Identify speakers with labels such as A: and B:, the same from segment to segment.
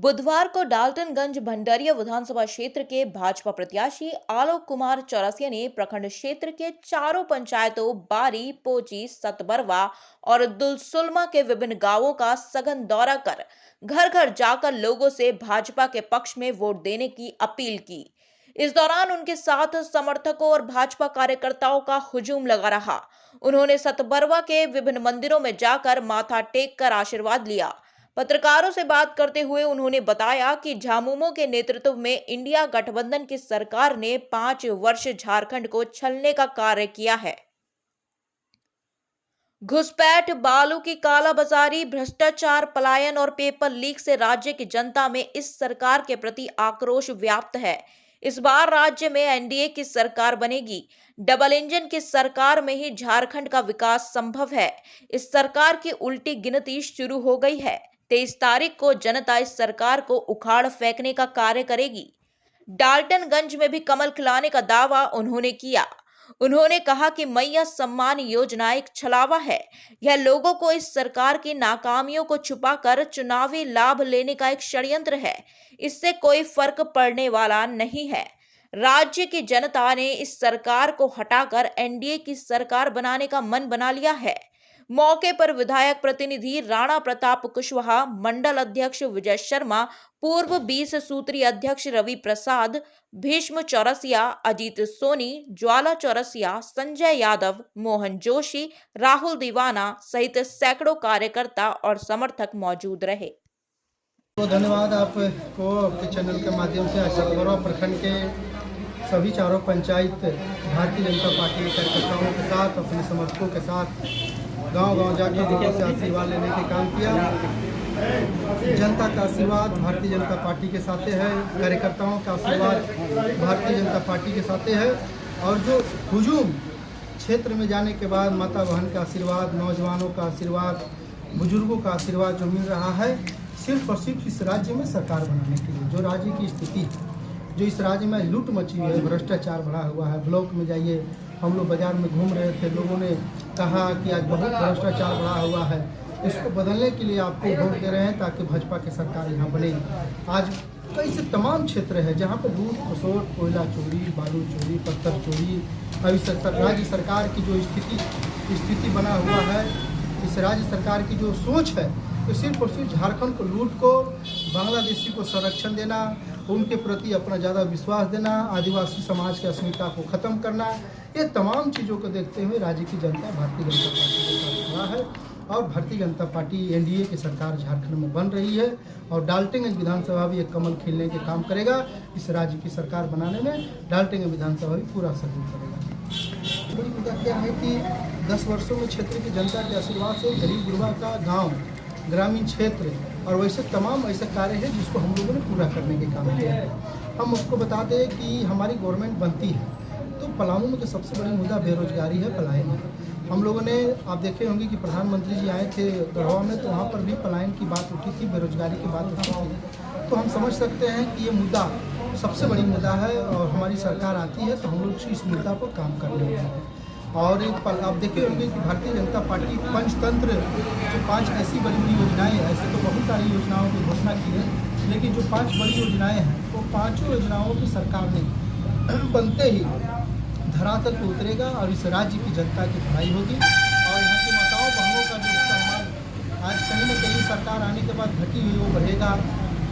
A: बुधवार को डाल्टनगंज भंडरिया विधानसभा क्षेत्र के भाजपा प्रत्याशी आलोक कुमार चौरसिया ने प्रखंड क्षेत्र के चारों पंचायतों बारी, पोची, सतबरवा और दुलसुलमा के विभिन्न गांवों का सघन दौरा कर घर घर जाकर लोगों से भाजपा के पक्ष में वोट देने की अपील की। इस दौरान उनके साथ समर्थकों और भाजपा कार्यकर्ताओं का हुजूम लगा रहा। उन्होंने सतबरवा के विभिन्न मंदिरों में जाकर माथा टेक कर आशीर्वाद लिया। पत्रकारों से बात करते हुए उन्होंने बताया कि झामुमो के नेतृत्व में इंडिया गठबंधन की सरकार ने 5 वर्ष झारखंड को छलने का कार्य किया है। घुसपैठ, बालू की कालाबाजारी, भ्रष्टाचार, पलायन और पेपर लीक से राज्य की जनता में इस सरकार के प्रति आक्रोश व्याप्त है। इस बार राज्य में एनडीए की सरकार बनेगी। डबल इंजन की सरकार में ही झारखंड का विकास संभव है। इस सरकार की उल्टी गिनती शुरू हो गई है। 23 तारीख को जनता इस सरकार को उखाड़ फेंकने का कार्य करेगी। डाल्टनगंज में भी कमल खिलाने का दावा उन्होंने किया। उन्होंने कहा कि मैया सम्मान योजना एक छलावा है। यह लोगों को इस सरकार की नाकामियों को छुपाकर चुनावी लाभ लेने का एक षड्यंत्र है। इससे कोई फर्क पड़ने वाला नहीं है। राज्य की जनता ने इस सरकार को हटाकर एनडीए की सरकार बनाने का मन बना लिया है। मौके पर विधायक प्रतिनिधि राणा प्रताप कुशवाहा, मंडल अध्यक्ष विजय शर्मा, पूर्व 20 सूत्री अध्यक्ष रवि प्रसाद, भीष्म चौरसिया, अजीत सोनी, ज्वाला चौरसिया, संजय यादव, मोहन जोशी, राहुल दीवाना सहित सैकड़ों कार्यकर्ता और समर्थक मौजूद रहे।
B: तो धन्यवाद आपको आपके चैनल के माध्यम से सतबरवा प्रखंड के सभी चारों पंचायत भारतीय जनता पार्टी के कार्यकर्ताओं के साथ, अपने समर्थकों के साथ गांव-गांव जाके लोगों से आशीर्वाद लेने के काम किया। जनता का आशीर्वाद भारतीय जनता पार्टी के साथ है, कार्यकर्ताओं का आशीर्वाद भारतीय जनता पार्टी के साथ है। और जो हुजूम क्षेत्र में जाने के बाद माता बहन का आशीर्वाद, नौजवानों का आशीर्वाद, बुजुर्गों का आशीर्वाद जो मिल रहा है, सिर्फ और सिर्फ इस राज्य में सरकार बनाने के लिए। जो राज्य की स्थिति, जो इस राज्य में लूट मची हुई है, भ्रष्टाचार बढ़ा हुआ है। ब्लॉक में जाइए, हम लोग बाजार में घूम रहे थे, लोगों ने कहा कि आज बहुत भ्रष्टाचार बढ़ा हुआ है। इसको बदलने के लिए आपको वोट दे रहे हैं ताकि भाजपा की सरकार यहाँ बने। आज कई से तमाम क्षेत्र है जहाँ पर लूट खसोट, कोयला चोरी, बालू चोरी, पत्थर चोरी। अभी राज्य सरकार की जो स्थिति बना हुआ है, इस राज्य सरकार की जो सोच है, तो सिर्फ और सिर्फ झारखंड को लूट को, बांग्लादेशी को संरक्षण देना, उनके प्रति अपना ज़्यादा विश्वास देना, आदिवासी समाज की अस्मिता को ख़त्म करना, ये तमाम चीज़ों को देखते हुए राज्य की जनता भारतीय जनता पार्टी के साथ खड़ा है। और भारतीय जनता पार्टी एनडीए की सरकार झारखंड में बन रही है और डाल्टनगंज विधानसभा भी एक कमल खिलने के काम करेगा। इस राज्य की सरकार बनाने में डाल्टनगंज विधानसभा भी पूरा सहयोग करेगा। बड़ी मुद्दा क्या है कि 10 वर्षों में क्षेत्र की जनता के आशीर्वाद से गरीब गुरबा का गाँव, ग्रामीण क्षेत्र और वैसे तमाम ऐसे कार्य हैं जिसको हम लोगों ने पूरा करने के काम किया है। हम उसको बता दें कि हमारी गवर्नमेंट बनती है तो पलामू में जो सबसे बड़ी मुद्दा बेरोजगारी है, पलायन है। हम लोगों ने, आप देखे होंगे कि प्रधानमंत्री जी आए थे गढ़वा में, तो वहाँ पर भी पलायन की बात उठी थी, बेरोजगारी की बात उठी थी। तो हम समझ सकते हैं कि ये मुद्दा सबसे बड़ी मुद्दा है और हमारी सरकार आती है तो हम लोग इस मुद्दा पर काम करने वाले हैं। और आप देखे होंगे कि भारतीय जनता पार्टी पंचतंत्र जो 5 ऐसी बड़ी बड़ी योजनाएं, ऐसे तो बहुत सारी योजनाओं की घोषणा की है, लेकिन जो 5 बड़ी योजनाएं हैं, वो 5 योजनाओं की सरकार ने बनते ही धरातल पर उतरेगा और इस राज्य की जनता की भलाई होगी। और यहाँ की माताओं बहनों का जो सम्मान आज कहीं न कहीं सरकार आने के बाद घटी हुई, वो बढ़ेगा।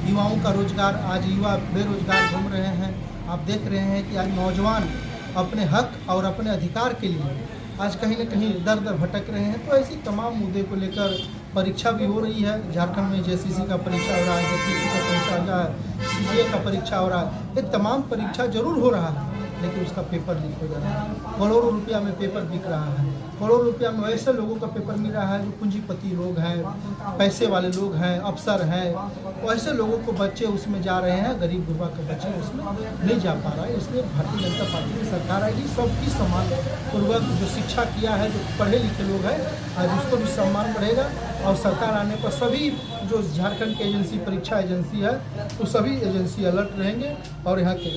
B: युवाओं का रोजगार, आज युवा बेरोजगार घूम रहे हैं। आप देख रहे हैं कि आज नौजवान अपने हक और अपने अधिकार के लिए आज कहीं न कहीं दर दर भटक रहे हैं। तो ऐसी तमाम मुद्दे को लेकर परीक्षा भी हो रही है। झारखंड में जेसीसी का परीक्षा हो रहा है, जेपीसी का परीक्षा हो रहा है, सीए का परीक्षा हो रहा है। ये तमाम परीक्षा जरूर हो रहा है, लेकिन उसका पेपर लीक हो जा रहा है। करोड़ों रुपया में पेपर बिक रहा है। करोड़ों रुपया में ऐसे लोगों का पेपर मिल रहा है जो पूंजीपति लोग हैं, पैसे वाले लोग हैं, अफसर हैं। वैसे लोगों को बच्चे उसमें जा रहे हैं, गरीब गुरबा के बच्चे उसमें नहीं जा पा रहा है। इसलिए भारतीय जनता पार्टी की सरकार आएगी। सबकी सम्मान पूर्वक जो शिक्षा किया है, जो पढ़े लिखे लोग हैं, आज उसको भी सम्मान बढ़ेगा। और सरकार आने पर सभी जो झारखंड की एजेंसी, परीक्षा एजेंसी है, तो सभी एजेंसी अलर्ट रहेंगे और यहाँ के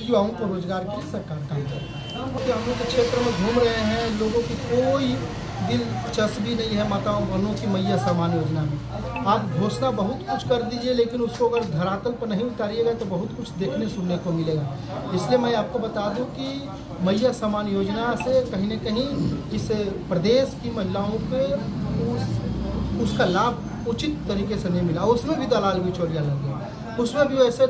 B: युवाओं को रोजगार के लिए सरकार काम करेगी। हम लोग के क्षेत्र में घूम रहे हैं, लोगों की कोई दिलचस्पी नहीं है माताओं बहनों की मैया सम्मान योजना में। आप घोषणा बहुत कुछ कर दीजिए, लेकिन उसको अगर धरातल पर नहीं उतारिएगा तो बहुत कुछ देखने सुनने को मिलेगा। इसलिए मैं आपको बता दूं कि मैया सम्मान योजना से कहीं न कहीं इस प्रदेश की महिलाओं पे उसका लाभ उचित तरीके से नहीं मिला। उसमें भी दलाल बिचौलिया लग गए, उसमें भी ऐसे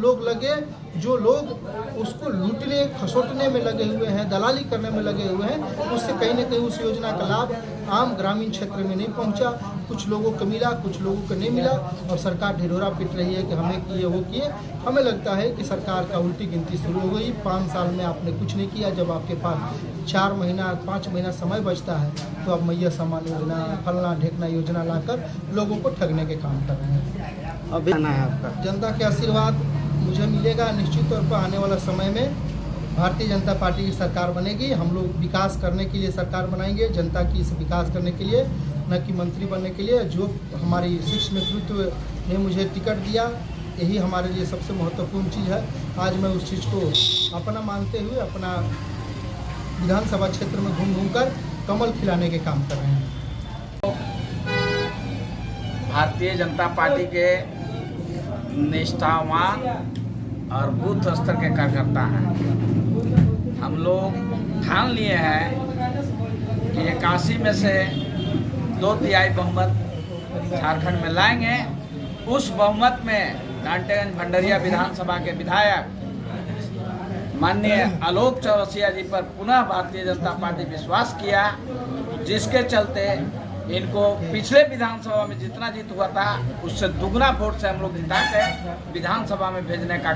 B: लोग लगे जो लोग उसको लूटने खसोटने में लगे हुए हैं, दलाली करने में लगे हुए हैं। उससे कहीं ना कहीं उस योजना का लाभ आम ग्रामीण क्षेत्र में नहीं पहुंचा। कुछ लोगों को मिला, कुछ लोगों को नहीं मिला, और सरकार ढिढोरा पीट रही है कि हमें किए वो किए। हमें लगता है कि सरकार का उल्टी गिनती शुरू हो गई। 5 साल में आपने कुछ नहीं किया। जब आपके पास 4 महीना 5 महीना समय बचता है तो आप मैया सम्मान योजना, फलना ढेकना योजना लाकर लोगों को ठगने के काम कर रहे हैं।
C: अभी आना है आपका
B: जनता के आशीर्वाद मुझे मिलेगा निश्चित तौर पर। आने वाला समय में भारतीय जनता पार्टी की सरकार बनेगी। हम लोग विकास करने के लिए सरकार बनाएंगे, जनता की इस विकास करने के लिए, न कि मंत्री बनने के लिए। जो हमारी शीर्ष नेतृत्व ने मुझे टिकट दिया, यही हमारे लिए सबसे महत्वपूर्ण चीज़ है। आज मैं उस चीज़ को अपना मानते हुए अपना विधानसभा क्षेत्र में घूम कर कमल खिलाने के काम कर रहे हैं।
D: भारतीय जनता पार्टी के निष्ठावान और बूथ स्तर के कार्यकर्ता हैं। हम लोग ठान लिए हैं कि 81 में से 2/3 बहुमत झारखंड में लाएंगे। उस बहुमत में डांटेगंज भंडरिया विधानसभा के विधायक माननीय आलोक चौरसिया जी पर पुनः भारतीय जनता पार्टी विश्वास किया, जिसके चलते इनको पिछले विधानसभा में जितना जीत हुआ था उससे दुगना वोट से हम लोग जिता के विधानसभा में भेजने का